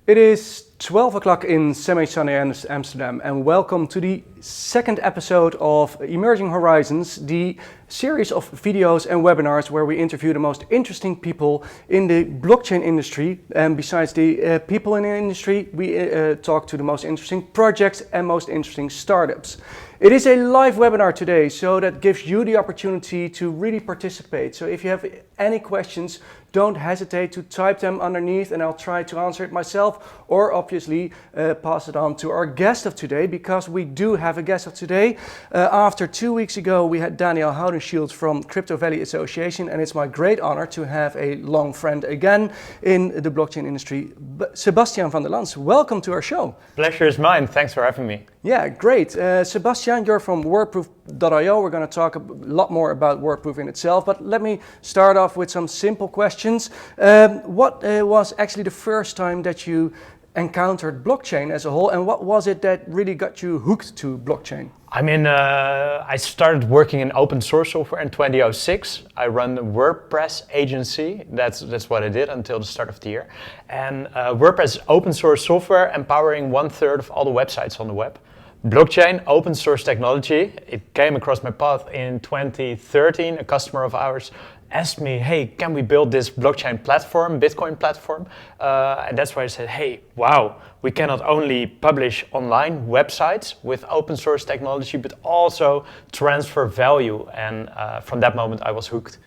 It is 12 o'clock in semi-sunny Amsterdam, and welcome to the second episode of Emerging Horizons, the series of videos and webinars where we interview the most interesting people in the blockchain industry. And besides the people in the industry, we talk to the most interesting projects and most interesting startups. It is a live webinar today, so that gives you the opportunity to really participate. So if you have any questions, don't hesitate to type them underneath and I'll try to answer it myself, or obviously pass it on to our guest of today, because we do have a guest of today. After 2 weeks ago, we had Daniel Houdenschild from Crypto Valley Association, and it's my great honor to have a long friend again in the blockchain industry, Sebastiaan van der Lans. Welcome to our show. Pleasure is mine. Thanks for having me. Yeah, great. Sebastiaan, you're from wordproof.io. We're going to talk a lot more about WordProof in itself, but let me start off with some simple questions. What was actually the first time that you encountered blockchain as a whole, and what was it that really got you hooked to blockchain? I mean, I started working in open source software in 2006. I run a WordPress agency. That's what I did until the start of the year. And WordPress is open source software empowering 1/3 of all the websites on the web. Blockchain, open source technology. It came across my path in 2013. A customer of ours asked me, hey, can we build this blockchain platform, Bitcoin platform? And that's why I said, hey, wow, we can not only publish online websites with open source technology, but also transfer value. And from that moment, I was hooked.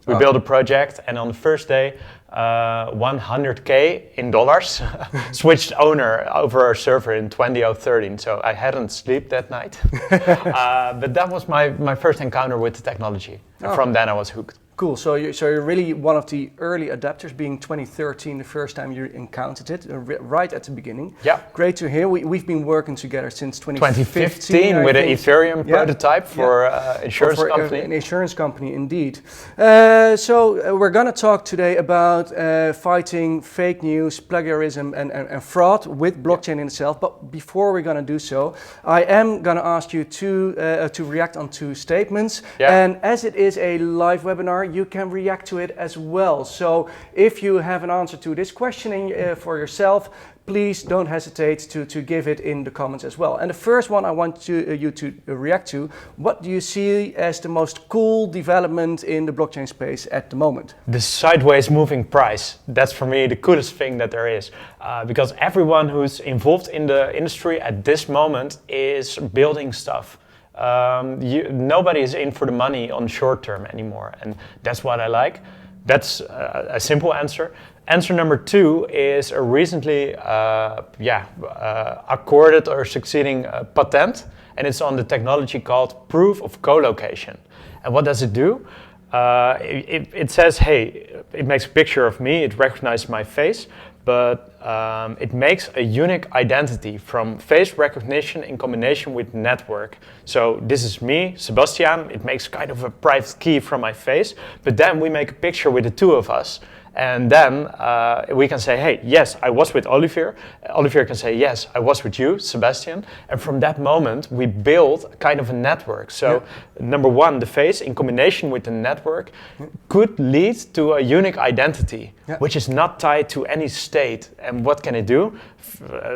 We built a project, and on the first day, 100K in dollars switched owner over our server in 2013. So I hadn't slept that night. But that was my first encounter with the technology. And from then I was hooked. Cool. So you're really one of the early adapters, being 2013 the first time you encountered it, right at the beginning. Yeah. Great to hear. We've been working together since 2015 with an Ethereum prototype for insurance company. An insurance company, indeed. So we're going to talk today about fighting fake news, plagiarism and fraud with blockchain in itself. But before we're going to do so, I am going to ask you to react on two statements. Yeah. And as it is a live webinar, you can react to it as well. So if you have an answer to this question for yourself, please don't hesitate to give it in the comments as well. And the first one I want you to react to: what do you see as the most cool development in the blockchain space at the moment? The sideways moving price. That's for me the coolest thing that there is. Because everyone who's involved in the industry at this moment is building stuff. Nobody is in for the money on short term anymore, and that's what I like. That's a simple answer. Answer number two is a recently accorded or succeeding patent, and it's on the technology called proof of co-location. And what does it do? It says, hey, it makes a picture of me, it recognizes my face, but it makes a unique identity from face recognition in combination with network. So this is me, Sebastiaan. It makes kind of a private key from my face, but then we make a picture with the two of us. And then we can say, hey, yes, I was with Olivier. Olivier can say, yes, I was with you, Sebastiaan. And from that moment, we build kind of a network. So number one, the face in combination with the network could lead to a unique identity, which is not tied to any state. And what can it do?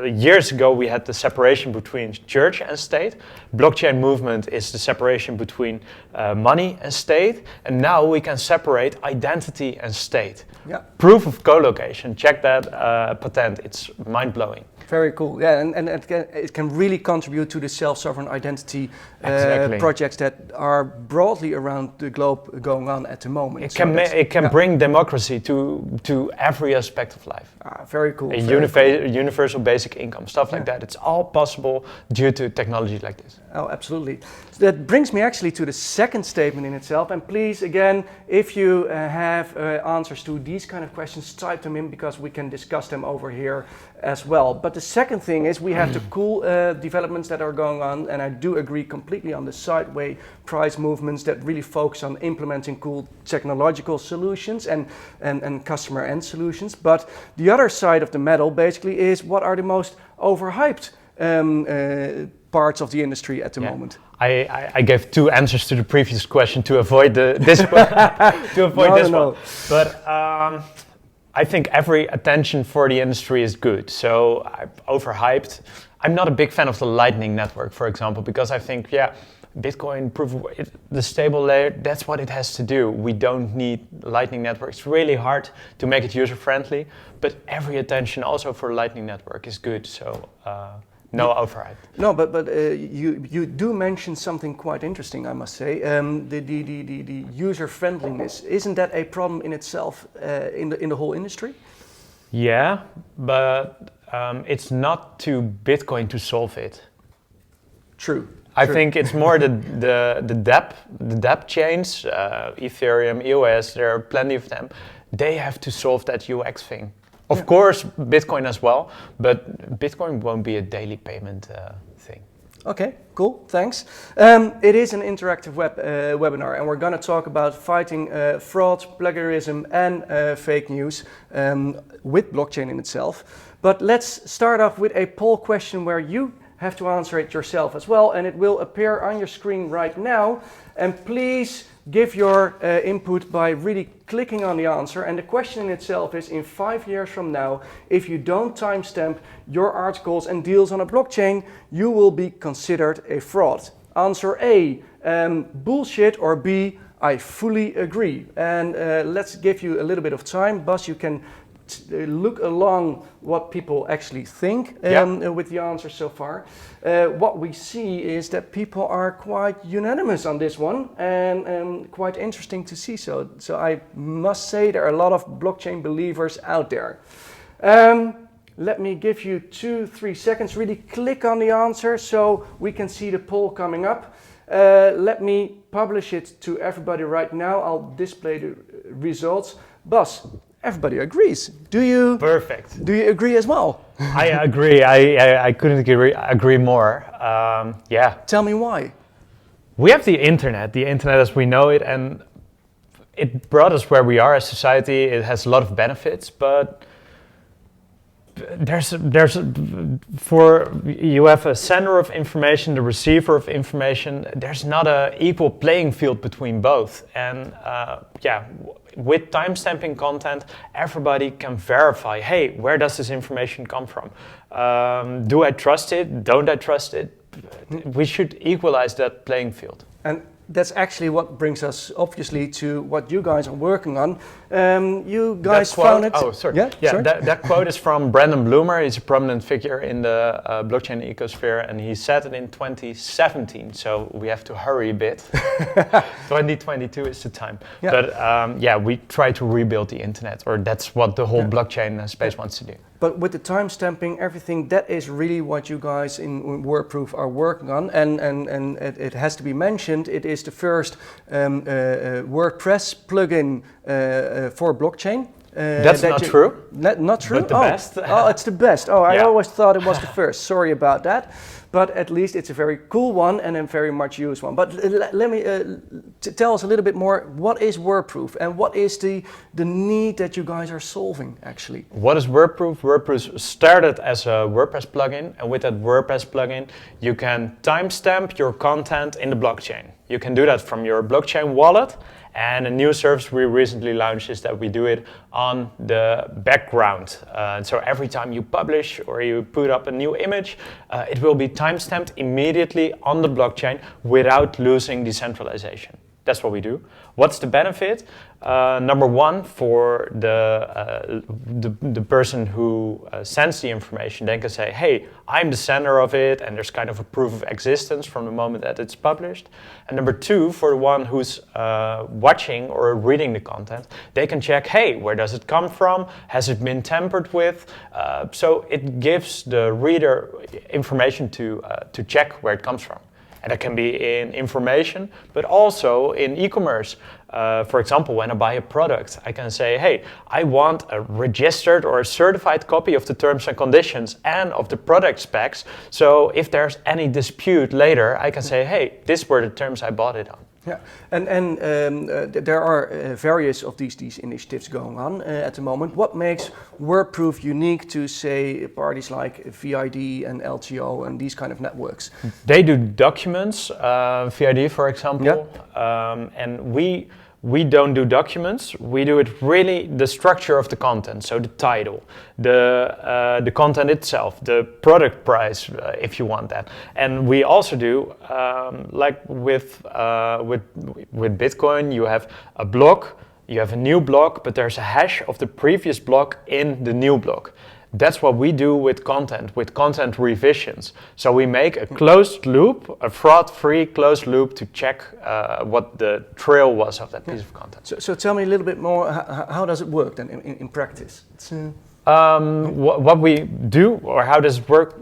Years ago, we had the separation between church and state. Blockchain movement is the separation between money and state. And now we can separate identity and state. Yeah. Proof of co-location. Check that patent. It's mind-blowing. Very cool. Yeah, and it can really contribute to the self-sovereign identity projects that are broadly around the globe going on at the moment. It can bring democracy to every aspect of life. Very cool. Universal basic income, stuff like that. It's all possible due to technology like this. Oh, absolutely. So that brings me actually to the second statement in itself. And please, again, if you have answers to these kind of questions, type them in, because we can discuss them over here as well. But the second thing is we have the cool developments that are going on, and I do agree completely on the sideways price movements that really focus on implementing cool technological solutions and customer end solutions. But the other side of the medal basically is, what are the most overhyped parts of the industry at the moment? I gave two answers to the previous question to avoid this one. But I think every attention for the industry is good. So overhyped. I'm not a big fan of the Lightning Network, for example, because I think, Bitcoin the stable layer, that's what it has to do. We don't need Lightning Network. It's really hard to make it user-friendly, but every attention also for Lightning Network is good. So no overhype. No, but you do mention something quite interesting, I must say. The user friendliness, isn't that a problem in itself in the whole industry? Yeah, but it's not to Bitcoin to solve it. True. I think it's more the dApp chains, Ethereum, EOS. There are plenty of them. They have to solve that UX thing. Of course, Bitcoin as well, but Bitcoin won't be a daily payment thing. Okay, cool, thanks. It is an interactive webinar, and we're going to talk about fighting fraud, plagiarism, and fake news with blockchain in itself. But let's start off with a poll question where you have to answer it yourself as well, and it will appear on your screen right now. And please give your input by really clicking on the answer. And the question in itself is, in 5 years from now, if you don't timestamp your articles and deals on a blockchain, you will be considered a fraud. Answer A, bullshit, or B, I fully agree. And let's give you a little bit of time. Bas, you can look along what people actually think with the answers so far. What we see is that people are quite unanimous on this one, and quite interesting to see. So I must say there are a lot of blockchain believers out there. Let me give you 2-3 seconds. Really click on the answer so we can see the poll coming up. Let me publish it to everybody right now. I'll display the results. Bas, everybody agrees. Do you? Perfect. Do you agree as well? I agree. I couldn't agree more. Yeah. Tell me why. We have the internet as we know it, and it brought us where we are as society. It has a lot of benefits, but you have a sender of information, the receiver of information. There's not an equal playing field between both, and with timestamping content, everybody can verify, hey, where does this information come from? Do I trust it? Don't I trust it? We should equalize that playing field. And that's actually what brings us, obviously, to what you guys are working on. You guys found it. Oh, sorry. Yeah, sorry. That quote is from Brandon Bloomer. He's a prominent figure in the blockchain ecosphere, and he said it in 2017. So we have to hurry a bit. 2022 is the time. Yeah. But we try to rebuild the internet, or that's what the whole blockchain space wants to do. But with the timestamping, everything, that is really what you guys in WordProof are working on. And it has to be mentioned, it is the first WordPress plugin for blockchain. That's not true. Not true? But the best. Oh, it's the best. Oh, I always thought it was the first. Sorry about that. But at least it's a very cool one and a very much used one. But let me tell us a little bit more. What is WordProof, and what is the need that you guys are solving, actually? What is WordProof? WordProof started as a WordPress plugin, and with that WordPress plugin, you can timestamp your content in the blockchain. You can do that from your blockchain wallet. And a new service we recently launched is that we do it on the background. So every time you publish or you put up a new image, it will be timestamped immediately on the blockchain without losing decentralization. That's what we do. What's the benefit? Number one, for the person who sends the information, they can say, hey, I'm the sender of it, and there's kind of a proof of existence from the moment that it's published. And number two, for the one who's watching or reading the content, they can check, hey, where does it come from? Has it been tampered with? So it gives the reader information to check where it comes from. And that can be in information, but also in e-commerce. For example, when I buy a product, I can say, hey, I want a registered or a certified copy of the terms and conditions and of the product specs. So if there's any dispute later, I can say, hey, these were the terms I bought it on. Yeah, and there are various of these initiatives going on at the moment. What makes WordProof unique to, say, parties like VID and LTO and these kind of networks? They do documents, VID, for example, and we we don't do documents. We do it really the structure of the content, so the title, the content itself, the product price, if you want that. And we also do like with Bitcoin, you have a block, you have a new block, but there's a hash of the previous block in the new block. That's what we do with content revisions. So we make a closed loop, a fraud-free closed loop to check what the trail was of that piece of content. So tell me a little bit more, how does it work then in practice? What we do, or how does it work,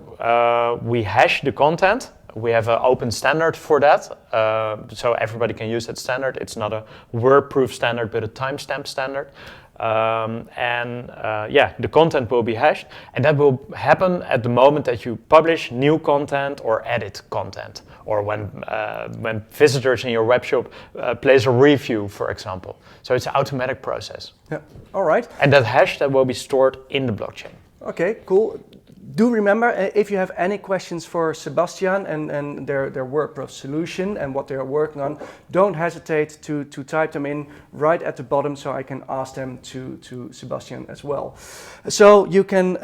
we hash the content. We have an open standard for that, so everybody can use that standard. It's not a word-proof standard, but a timestamp standard. The content will be hashed, and that will happen at the moment that you publish new content or edit content, or when visitors in your web shop place a review, for example. So it's an automatic process. Yeah. All right. And that hash that will be stored in the blockchain. Okay, cool. Do remember, if you have any questions for Sebastiaan and their WordPress solution and what they are working on, don't hesitate to type them in right at the bottom so I can ask them to Sebastiaan as well. So you can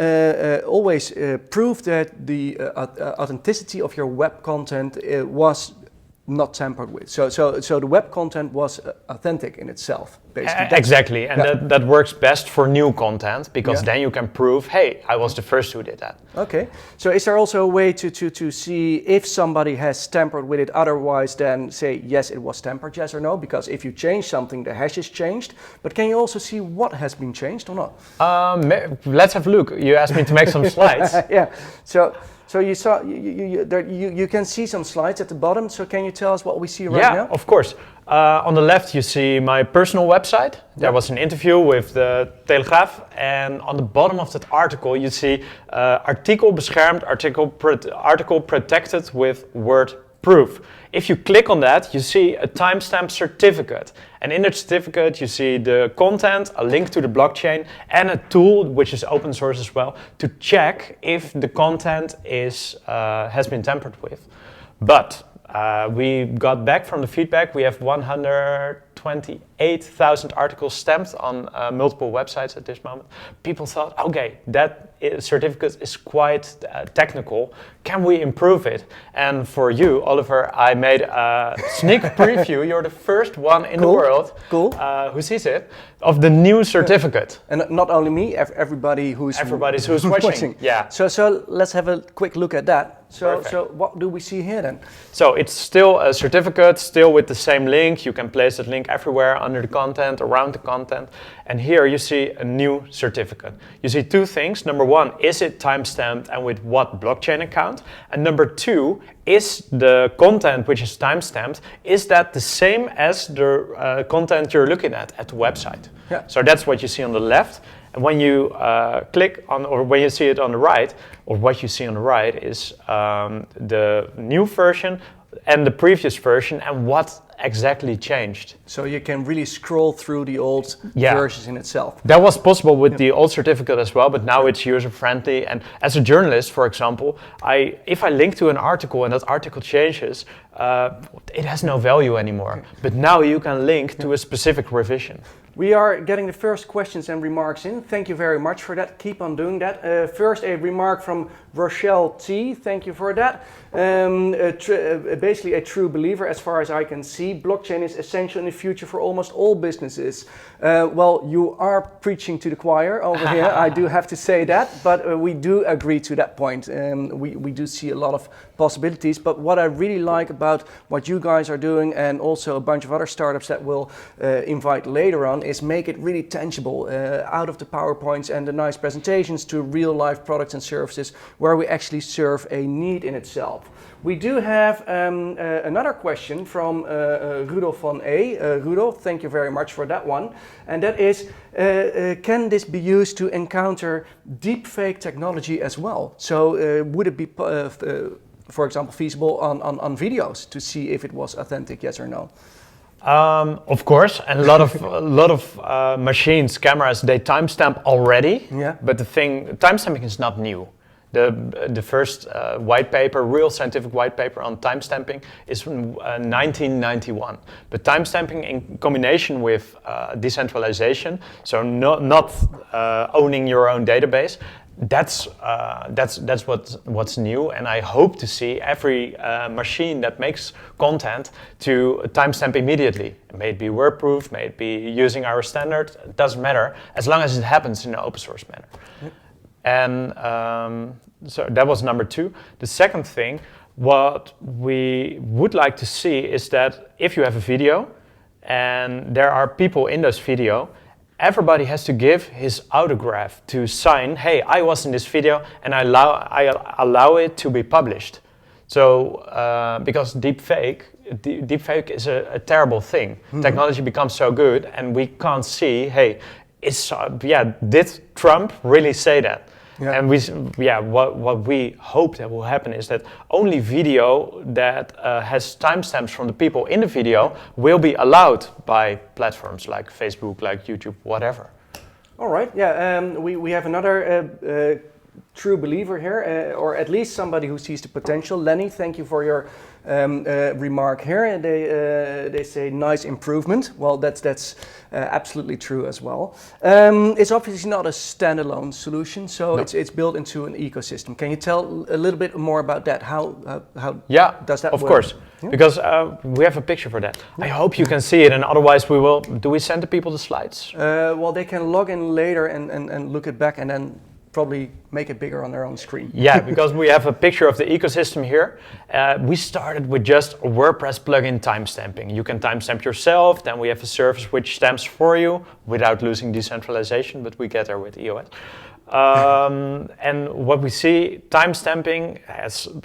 always prove that the authenticity of your web content was not tampered with. So the web content was authentic in itself, basically. Exactly, and that works best for new content, because then you can prove, hey, I was the first who did that. Okay, so is there also a way to see if somebody has tampered with it otherwise than say, yes, it was tampered, yes or no? Because if you change something, the hash is changed, but can you also see what has been changed or not? Let's have a look. You asked me to make some slides. Yeah, so you saw you can see some slides at the bottom. So can you tell us what we see right now? Yeah, of course. On the left you see my personal website. There was an interview with the Telegraaf, and on the bottom of that article you see artikel beschermd, article protected with word proof. If you click on that, you see a timestamp certificate, and in that certificate you see the content, a link to the blockchain, and a tool which is open source as well to check if the content has been tampered with. But we got back from the feedback. We have 128,000 articles stamped on multiple websites at this moment. People thought, okay, that certificate is quite technical. Can we improve it? And for you, Oliver, I made a sneak preview. You're the first one in the world who sees it, of the new certificate. And not only me, everybody who's watching. Yeah. So let's have a quick look at that. So what do we see here then? So it's still a certificate, still with the same link. You can place that link everywhere under the content, around the content. And here you see a new certificate. You see two things. Number one, is it timestamped and with what blockchain account? And number two, is the content which is timestamped, is that the same as the content you're looking at the website? Yeah. So that's what you see on the left. And when you click on, or when you see it on the right, or what you see on the right is the new version and the previous version and what exactly changed. So you can really scroll through the old versions in itself. That was possible with the old certificate as well, but now it's user-friendly. And as a journalist, for example, if I link to an article and that article changes, it has no value anymore. Okay. But now you can link to a specific revision. We are getting the first questions and remarks in. Thank you very much for that. Keep on doing that. First, a remark from Rochelle T. Thank you for that. Basically a true believer as far as I can see. Blockchain is essential in the future for almost all businesses. Well, you are preaching to the choir over here. I do have to say that, but we do agree to that point. We do see a lot of possibilities, but what I really like about what you guys are doing, and also a bunch of other startups that we'll invite later on, is make it really tangible, out of the PowerPoints and the nice presentations to real life products and services where we actually serve a need in itself. We do have another question from Rudolf van A. Rudolf, thank you very much for that one. And that is, can this be used to encounter deepfake technology as well? So would it be, for example, feasible on videos to see if it was authentic, yes or no? Of course, and a lot of machines, cameras, they timestamp already. Yeah. But the thing, timestamping is not new. The first white paper, real scientific white paper on timestamping is from 1991. But timestamping in combination with decentralization, so not owning your own database, that's what's new, and I hope to see every machine that makes content to timestamp immediately. It may be wordproof, may be using our standard, it doesn't matter, as long as it happens in an open source manner. Yep. And so that was number 2. The second thing, what we would like to see is that if you have a video and there are people in this video, everybody has to give his autograph to sign, hey, I was in this video and I allow it to be published. So, because deepfake is a terrible thing. Mm-hmm. Technology becomes so good and we can't see, hey, did Trump really say that? Yeah. And what we hope that will happen is that only video that has timestamps from the people in the video will be allowed by platforms like Facebook, like YouTube, whatever. All right, yeah, we have another true believer here, or at least somebody who sees the potential. Lenny, thank you for your remark here. They say nice improvement. Well, that's absolutely true as well. It's obviously not a standalone solution, so no. It's built into an ecosystem. Can you tell a little bit more about that? How does that work? Of course, because we have a picture for that. Yeah. I hope you can see it, and otherwise we will. Do we send the people the slides? Well, they can log in later and look it back, and then probably make it bigger on their own screen. Yeah, because we have a picture of the ecosystem here. We started with just a WordPress plugin timestamping. You can timestamp yourself, then we have a service which stamps for you without losing decentralization, but we get there with EOS. And what we see, timestamping,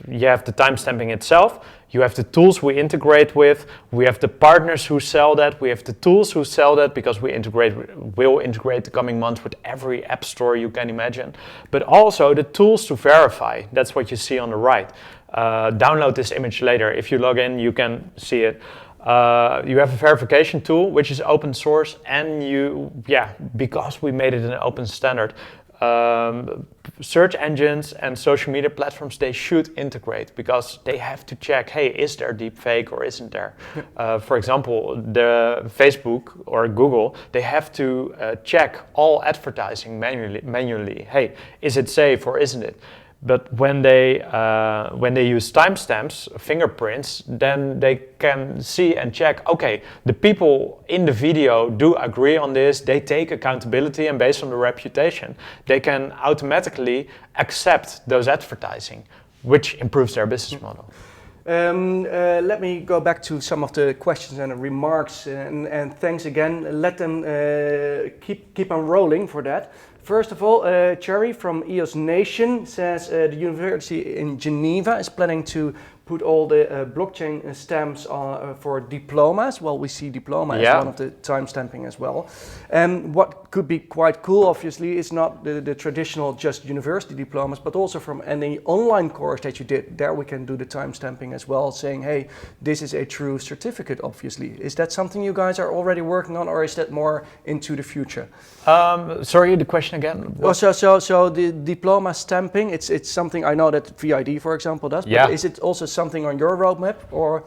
you have the timestamping itself, you have the tools we integrate with, we have the partners who sell that, we have the tools who sell that, because will integrate the coming months with every app store you can imagine, but also the tools to verify. That's what you see on the right. Download this image later. If you log in, you can see it. You have a verification tool, which is open source, and because we made it an open standard, search engines and social media platforms, they should integrate, because they have to check, hey, is there deepfake or isn't there? For example, the Facebook or Google, they have to check all advertising manually. Hey, is it safe or isn't it? But when they use timestamps, fingerprints, then they can see and check, okay, the people in the video do agree on this, they take accountability, and based on the reputation, they can automatically accept those advertising, which improves their business model. Let me go back to some of the questions and remarks, and thanks again. Let them keep on rolling for that. First of all, Cherry from EOS Nation says the University in Geneva is planning to put all the blockchain stamps for diplomas. Well, we see diploma as one of the timestamping as well. What could be quite cool, obviously, is not the traditional just university diplomas, but also from any online course that you did. There we can do the timestamping as well, saying, hey, this is a true certificate, obviously. Is that something you guys are already working on, or is that more into the future? Sorry, the question again? So the diploma stamping, it's something I know that VID, for example, does, but is it also something on your roadmap, or?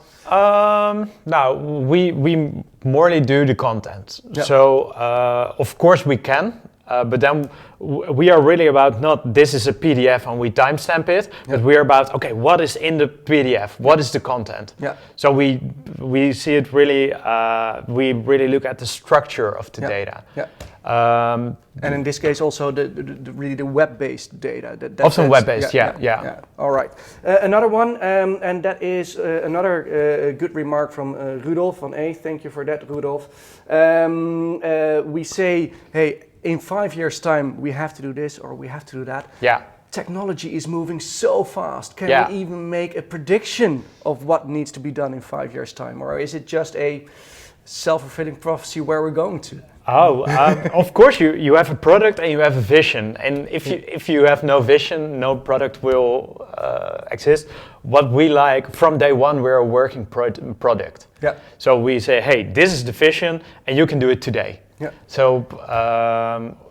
No, we morely do the content. Yeah. So of course we can, but then we are really about not this is a PDF and we timestamp it, but we are about, okay, what is in the PDF? What is the content? Yeah. So we see it really, we really look at the structure of the data. Yeah. And in this case also really the web-based data. Often web-based, yeah. All right. Another one, and that is another good remark from Rudolf van A. Thank you for that, Rudolf. We say, hey, in 5 years' time we have to do this or we have to do that. Yeah. Technology is moving so fast. Can we even make a prediction of what needs to be done in 5 years' time, or is it just a self-fulfilling prophecy where we're going to? Of course you have a product and you have a vision, and if you have no vision, no product will exist. What we like, from day one, we're a working product. Yeah. So we say, hey, this is the vision and you can do it today. Yeah. So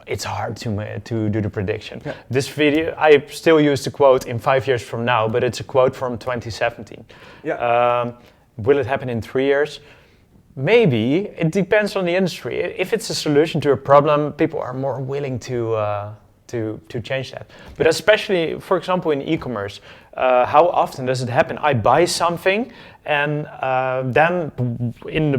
it's hard to do the prediction. Yeah. This video, I still use the quote in 5 years from now, but it's a quote from 2017. Yeah. Will it happen in 3 years? Maybe. It depends on the industry. If it's a solution to a problem, people are more willing to change that. But especially, for example, in e-commerce, how often does it happen? I buy something, and then in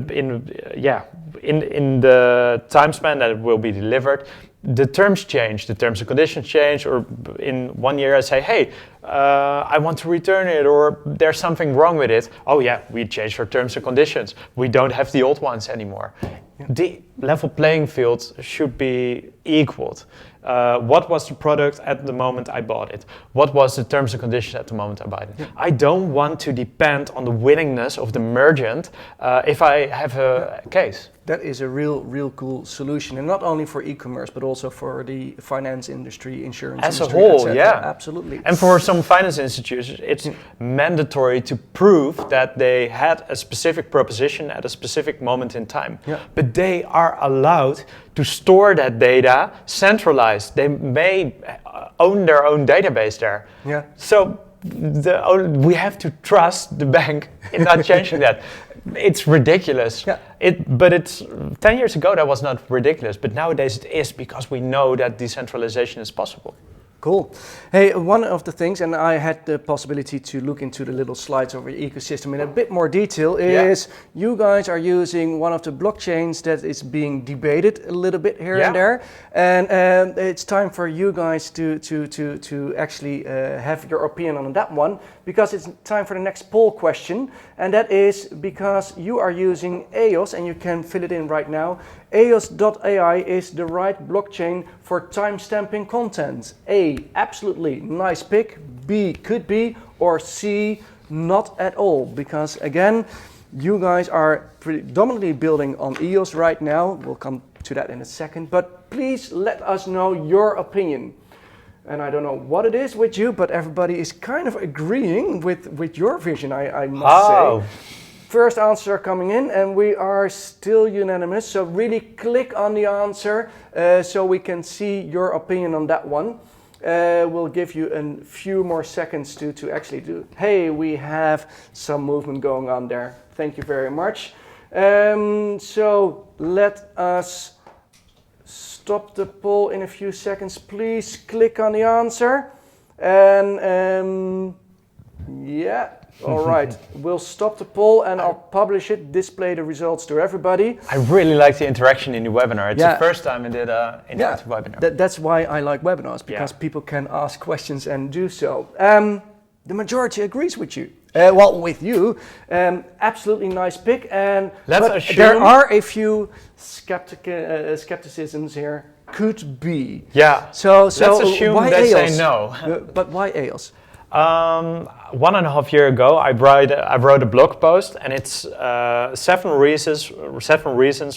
the time span that it will be delivered, the terms change, the terms and conditions change, or in 1 year I say, hey, I want to return it, or there's something wrong with it. Oh yeah, we changed our terms and conditions. We don't have the old ones anymore. Yeah. The level playing field should be equaled. What was the product at the moment I bought it? What was the terms and conditions at the moment I bought it? Yeah. I don't want to depend on the willingness of the merchant if I have a case. That is a real cool solution, and not only for e-commerce, but also for the finance industry, insurance as industry, a whole. Yeah, absolutely. And for some finance institutions, it's mandatory to prove that they had a specific proposition at a specific moment in time. Yeah. But they are allowed to store that data centralized. They may own their own database there. Yeah. So we have to trust the bank in not changing that. It's ridiculous. Yeah. But it's 10 years ago that was not ridiculous, but nowadays it is, because we know that decentralization is possible. Cool. Hey, one of the things, and I had the possibility to look into the little slides of your ecosystem in a bit more detail, is you guys are using one of the blockchains that is being debated a little bit here and there, and it's time for you guys to actually have your opinion on that one, because it's time for the next poll question, and that is because you are using EOS, and you can fill it in right now. EOS.ai is the right blockchain for timestamping content. A, absolutely, nice pick. B, could be. Or C, not at all. Because again, you guys are predominantly building on EOS right now. We'll come to that in a second. But please let us know your opinion. And I don't know what it is with you, but everybody is kind of agreeing with your vision, I must say. First answer coming in, and we are still unanimous. So really click on the answer so we can see your opinion on that one. We'll give you a few more seconds to actually do. Hey, we have some movement going on there. Thank you very much. So let us stop the poll in a few seconds. Please click on the answer. And yeah. All right, we'll stop the poll and I'll publish it, display the results to everybody. I really like the interaction in the webinar. It's the first time I did an interactive webinar. That's why I like webinars, because people can ask questions and do so. The majority agrees with you. With you. Absolutely nice pick. And there are a few skepticisms here. Could be. Yeah. So let's assume why they EOS? say no. But why EOS? 1.5 years ago, I wrote a blog post, and it's 7 reasons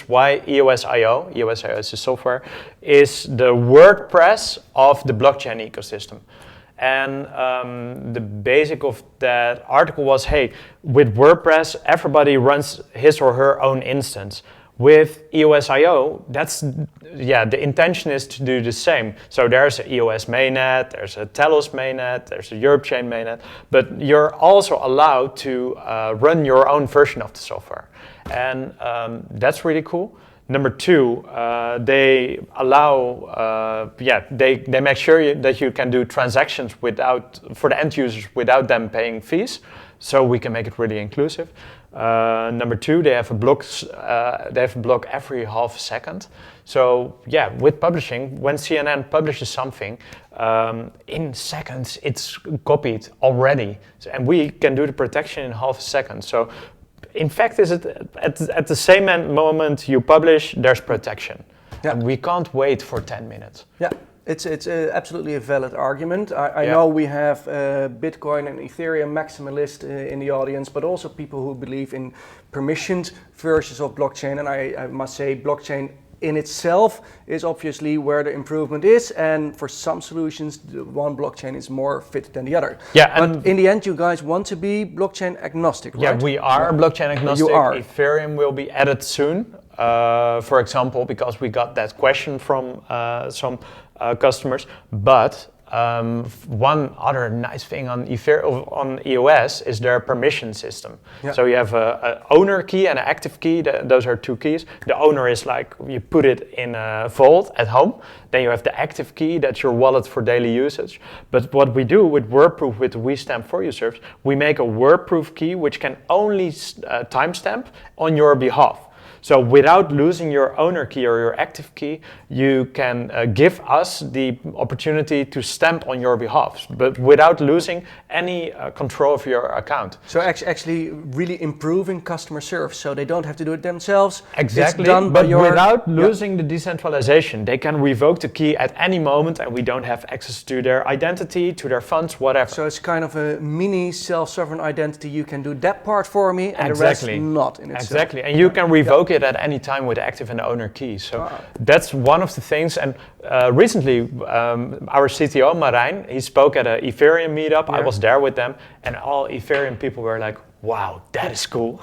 why EOS.io is the software, is the WordPress of the blockchain ecosystem. And the basic of that article was, hey, with WordPress, everybody runs his or her own instance. With EOS.io, the intention is to do the same. So there's an EOS mainnet, there's a Telos mainnet, there's a Europe chain mainnet, but you're also allowed to run your own version of the software. And that's really cool. Number 2, they allow, they make sure that you can do transactions for the end users without them paying fees. So we can make it really inclusive. Number 2, they have a block every half second. So with publishing, when CNN publishes something, in seconds it's copied already, and we can do the protection in half a second. So in fact, is it at the same moment you publish, there's protection. Yeah. And we can't wait for 10 minutes. Yeah. It's absolutely a valid argument. I know we have Bitcoin and Ethereum maximalists in the audience, but also people who believe in permissioned versions of blockchain. And I must say, blockchain in itself is obviously where the improvement is. And for some solutions, one blockchain is more fit than the other. Yeah, but in the end, you guys want to be blockchain agnostic, right? Yeah, we are blockchain agnostic. You are. Ethereum will be added soon. for example, because we got that question from some customers. But one other nice thing on EOS is their permission system. Yeah. So you have an owner key and an active key. Those are two keys. The owner is like you put it in a vault at home. Then you have the active key, that's your wallet for daily usage. But what we do with WordProof, with the We Stamp For You service, we make a WordProof key which can only timestamp on your behalf. So without losing your owner key or your active key, you can give us the opportunity to stamp on your behalf, but without losing any control of your account. So actually really improving customer service, so they don't have to do it themselves. Exactly, but without losing the decentralization. They can revoke the key at any moment and we don't have access to their identity, to their funds, whatever. So it's kind of a mini self-sovereign identity. You can do that part for me and the rest not in itself. Exactly, and you can revoke it at any time with active and owner key. So that's one of the things. And recently, our CTO Marijn, he spoke at an Ethereum meetup. I was there with them, and all Ethereum people were like, "Wow, that is cool."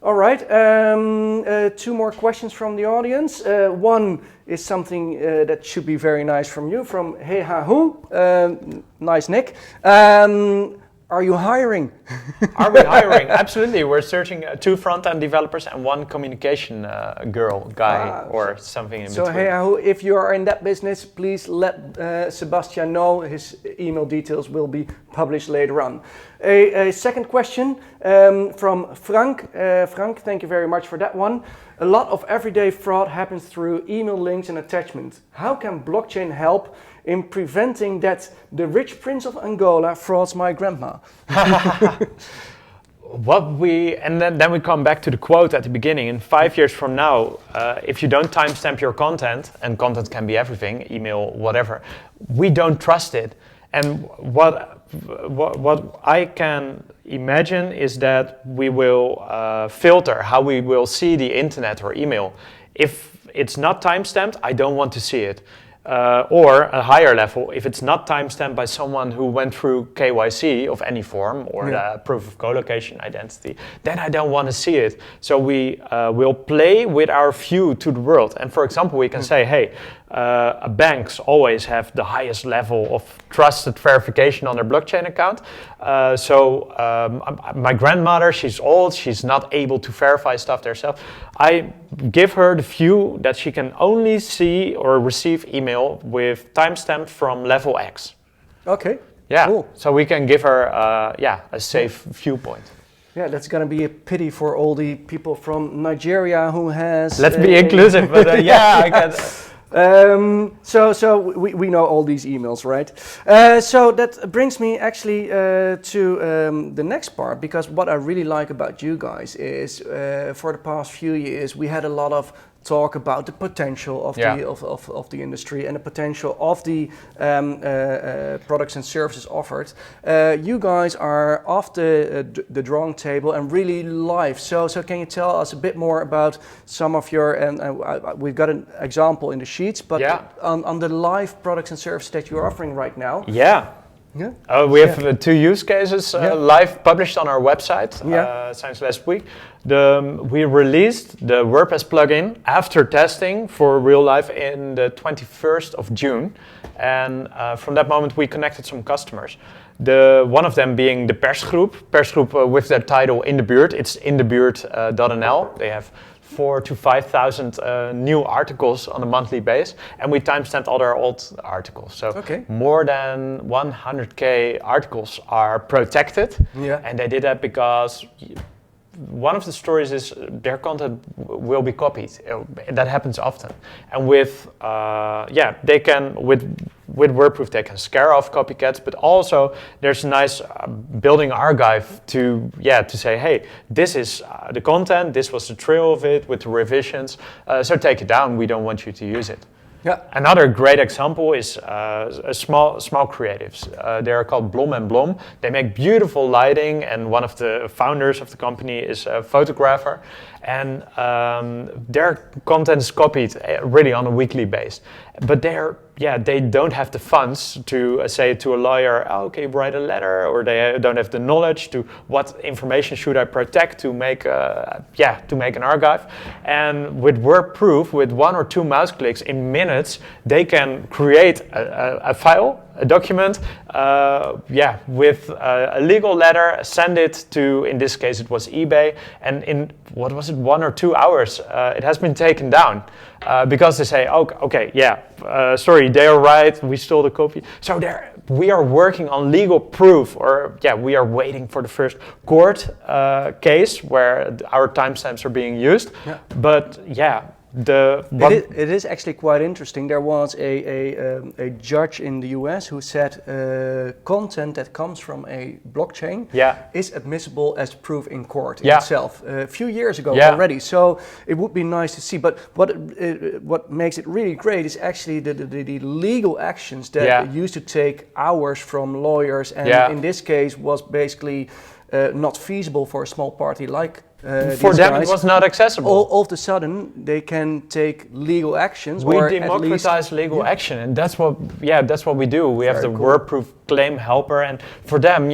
All right, two more questions from the audience. One is something that should be very nice from you, from Hey Ha Hu. Nice, Nick. Are you hiring? Are we hiring? Absolutely. We're searching 2 front-end developers and 1 communication guy or something in between. So, hey, if you are in that business, please let Sebastiaan know. His email details will be published later on. A second question from Frank. Frank, thank you very much for that one. A lot of everyday fraud happens through email links and attachments. How can blockchain help in preventing that the rich prince of Angola frauds my grandma? Then we come back to the quote at the beginning. In 5 years from now, if you don't timestamp your content, and content can be everything, email, whatever, we don't trust it. And what I can imagine is that we will filter how we will see the internet or email. If it's not timestamped, I don't want to see it. Or a higher level, if it's not timestamped by someone who went through KYC of any form or the proof of co-location identity, then I don't want to see it. So we will play with our view to the world. And for example, we can say, hey, banks always have the highest level of trusted verification on their blockchain account. My grandmother, she's old, she's not able to verify stuff herself. I give her the view that she can only see or receive email with timestamp from level X. Okay. Yeah. Cool. So we can give her a safe viewpoint. Yeah, that's going to be a pity for all the people from Nigeria who has... Let's be inclusive, but I can... So we know all these emails, right? So that brings me actually to the next part, because what I really like about you guys is for the past few years we had a lot of talk about the potential of the industry and the potential of the products and services offered. You guys are off the drawing table and really live. So can you tell us a bit more about some of your, we've got an example in the sheets, but on the live products and services that you're offering right now? We have 2 use cases live published on our website since last week. We released the WordPress plugin after testing for real life in the 21st of June. And from that moment we connected some customers. One of them being the persgroep with their title In the Buurt. It's inthebuurt.nl. They have 4,000 to 5,000 new articles on a monthly basis, and we timestamped all their old articles. So more than 100k articles are protected, and they did that because one of the stories is their content will be copied. That happens often, and with they can with WordProof they can scare off copycats, but also there's a nice building archive to say, hey, this is the content, this was the trail of it with the revisions, so take it down. We don't want you to use it. Another great example is small creatives. They are called Blom and Blom. They make beautiful lighting, and one of the founders of the company is a photographer. And their content is copied really on a weekly basis. But they're they don't have the funds to say to a lawyer, oh, okay, write a letter, or they don't have the knowledge to what information should I protect to make an archive. And with WordProof, with 1 or 2 mouse clicks in minutes, they can create a file, a document, with a legal letter, send it to, in this case, it was eBay, and in, 1 or 2 hours, it has been taken down. Because they say, sorry, they are right, we stole the copy. So we are working on legal proof, or we are waiting for the first court case where our timestamps are being used. Yeah. But it is actually quite interesting. There was a judge in the US who said content that comes from a blockchain is admissible as proof in court itself a few years ago already. So it would be nice to see. But what makes it really great is actually the legal actions that used to take hours from lawyers, and in this case was basically not feasible for a small party like for them guys. It was not accessible. All of a sudden they can take legal actions. We democratize legal action, and that's what we do. We have the WordProof claim helper, and for them,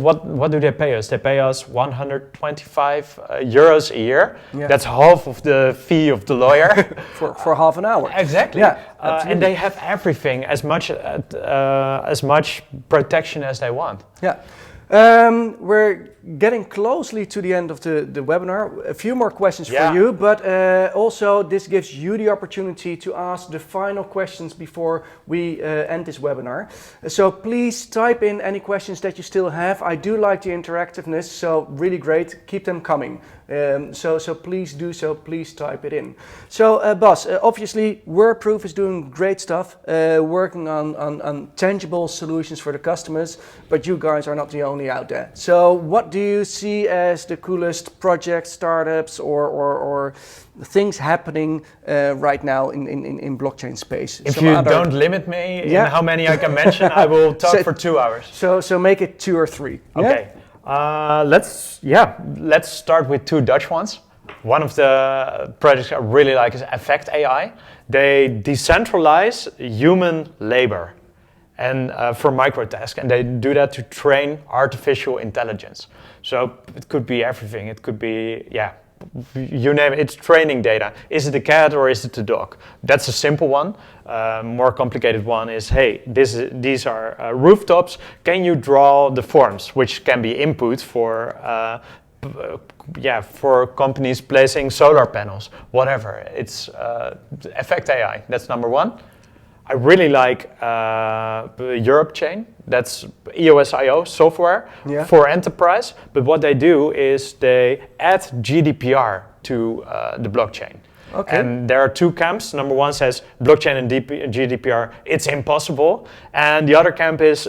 what do they pay us? They pay us 125 euros a year. Yeah. That's half of the fee of the lawyer for half an hour. Exactly. Yeah, and they have everything, as much protection as they want. Yeah. We're getting closely to the end of the webinar. A few more questions for you, but also this gives you the opportunity to ask the final questions before we end this webinar. So please type in any questions that you still have. I do like the interactiveness, so really great. Keep them coming. So please do so. Please type it in. So Bas, obviously WordProof is doing great stuff, working on tangible solutions for the customers, but you guys are not the only out there. So what do you see as the coolest projects, startups, or things happening right now in blockchain space? If you don't limit me in how many I can mention, I will talk for 2 hours. So make it 2 or 3. Okay. Let's start with 2 Dutch ones. One of the projects I really like is Effect AI. They decentralize human labor and for microtask, and they do that to train artificial intelligence. So it could be everything. It could be you name it. It's training data. Is it a cat or is it a dog? That's a simple one. More complicated one is, hey, these are rooftops. Can you draw the forms, which can be input for companies placing solar panels, whatever. It's Effect AI. That's number 1. I really like Europe Chain. That's EOS.io software for enterprise. But what they do is they add GDPR to the blockchain. Okay. And there are 2 camps. Number 1 says blockchain and GDPR, it's impossible. And the other camp is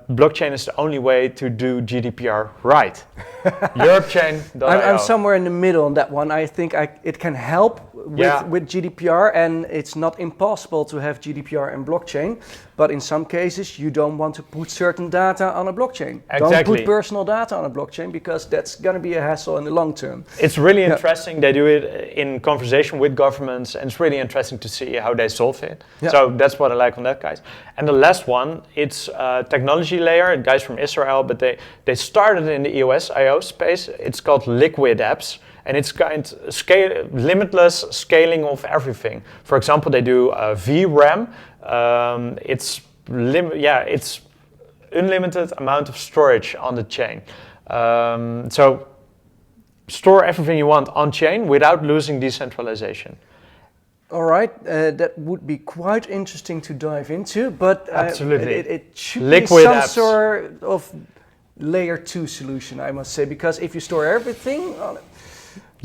blockchain is the only way to do GDPR right. EuropeChain.io. I'm somewhere in the middle on that one. I think it can help with GDPR, and it's not impossible to have GDPR and blockchain. But in some cases, you don't want to put certain data on a blockchain. Exactly. Don't put personal data on a blockchain, because that's going to be a hassle in the long term. It's really interesting. They do it in conversation with governments, and it's really interesting to see how they solve it. Yeah. So that's what I like on that, guys. And the last one, it's technology layer, guys from Israel, but they started in the EOS.io space. It's called Liquid Apps. And it's limitless scaling of everything. For example, they do VRAM. It's unlimited amount of storage on the chain. So store everything you want on chain without losing decentralization. All right, that would be quite interesting to dive into, but absolutely, it should Liquid be some apps. Sort of layer 2 solution, I must say, because if you store everything on it,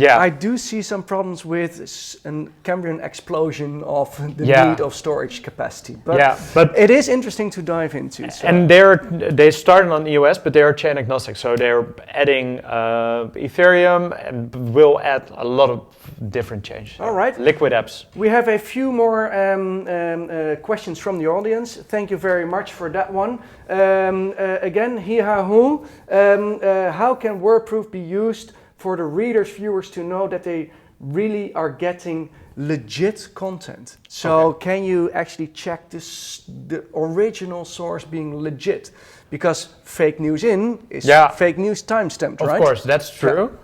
I do see some problems with a Cambrian explosion of the need of storage capacity. But it is interesting to dive into. So. And they started on EOS, but they are chain agnostic. So they're adding Ethereum and will add a lot of different changes. All right. Liquid apps. We have a few more questions from the audience. Thank you very much for that one. Again, how can WordProof be used for the readers, viewers to know that they really are getting legit content. So can you actually check the original source being legit? Because fake news is fake news timestamped, right? Of course, that's true.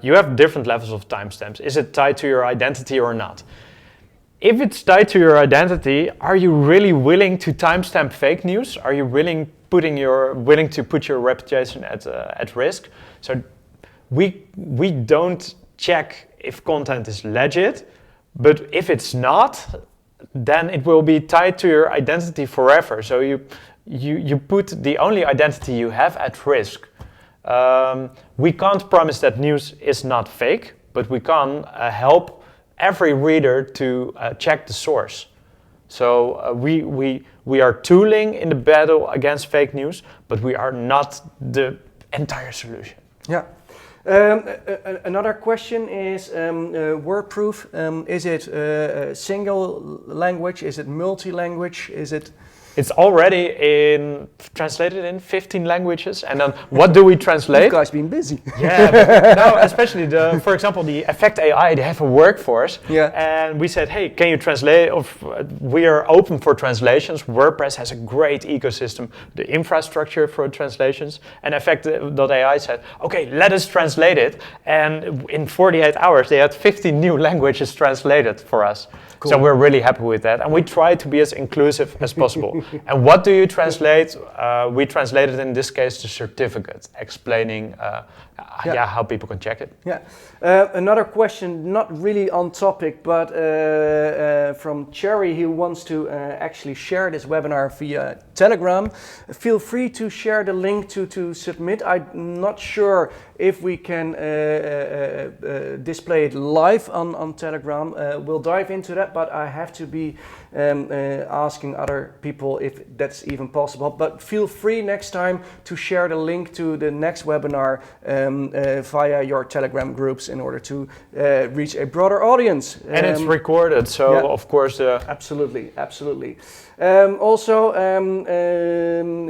You have different levels of timestamps. Is it tied to your identity or not? If it's tied to your identity, are you really willing to timestamp fake news? Are you willing to put your reputation at risk? So we don't check if content is legit, but if it's not, then it will be tied to your identity forever. So you put the only identity you have at risk. We can't promise that news is not fake, but we can help every reader to check the source. So we are tooling in the battle against fake news, but we are not the entire solution. Yeah. Another question is wordproof. Is it single language? Is it multi-language? Is it? It's already translated in 15 languages. And then what do we translate? You guys been busy. Yeah, but no, especially for example, the Effect AI, they have a workforce. Yeah. And we said, hey, can you translate? We are open for translations. WordPress has a great ecosystem, the infrastructure for translations. And Effect.ai said, okay, let us translate it. And in 48 hours, they had 15 new languages translated for us. Cool. So we're really happy with that. And we try to be as inclusive as possible. And what do you translate? We translated in this case the certificate, explaining how people can check it. Yeah. Another question, not really on topic, but from Cherry, who wants to actually share this webinar via Telegram. Feel free to share the link to submit. I'm not sure if we can display it live on Telegram. We'll dive into that, but I have to be asking other people if that's even possible. But feel free next time to share the link to the next webinar via your Telegram groups in order to reach a broader audience. And it's recorded, so of course... Absolutely.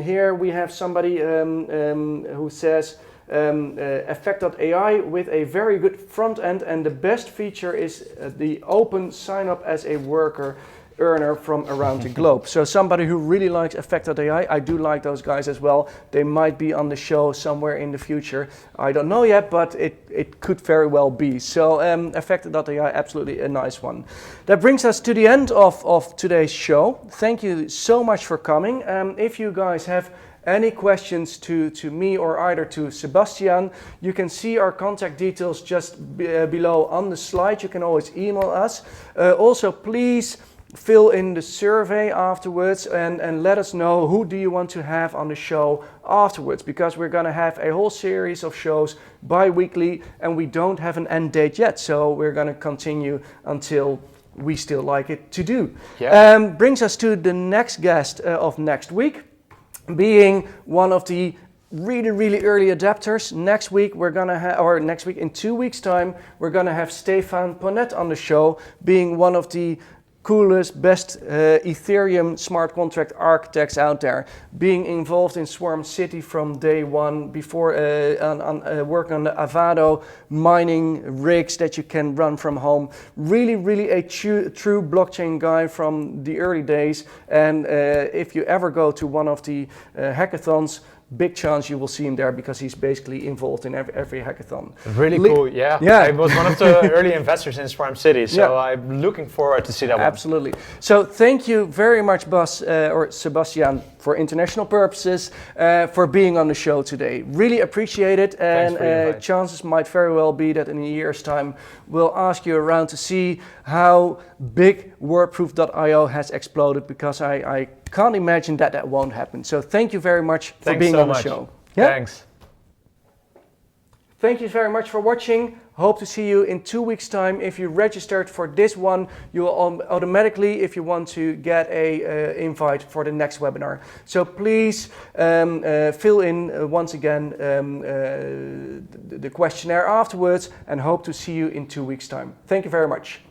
Here we have somebody who says Effect.ai with a very good front end, and the best feature is the open sign up as a worker earner from around the globe. So somebody who really likes Effect.ai, I do like those guys as well. They might be on the show somewhere in the future. I don't know yet, but it could very well be. So Effect.ai, absolutely a nice one. That brings us to the end of today's show. Thank you so much for coming. If you guys have any questions to me or either to Sebastiaan, you can see our contact details just below on the slide. You can always email us. Also, please fill in the survey afterwards and let us know who do you want to have on the show afterwards, because we're going to have a whole series of shows bi-weekly and we don't have an end date yet. So we're going to continue until we still like it to do. Yeah. Brings us to the next guest of next week, being one of the really early adapters. Next week we're gonna have, or next week in 2 weeks time, we're gonna have Stefan Ponnet on the show, being one of the coolest, best Ethereum smart contract architects out there, being involved in Swarm City from day one, before working on the Avado mining rigs that you can run from home. Really a true blockchain guy from the early days. And if you ever go to one of the hackathons, big chance you will see him there, because he's basically involved in every hackathon. Really cool, yeah. I was one of the early investors in Swarm City, so I'm looking forward to see that one. Absolutely. So thank you very much, Bas, or Sebastiaan, for international purposes, for being on the show today. Really appreciate it, and chances might very well be that in a year's time we'll ask you around to see how big wordproof.io has exploded, because I can't imagine that won't happen. So thank you very much for being on the show. Yeah? Thanks. Thank you very much for watching. Hope to see you in 2 weeks' time. If you registered for this one, you will automatically, if you want to get a invite for the next webinar. So please fill in once again the questionnaire afterwards, and hope to see you in 2 weeks' time. Thank you very much.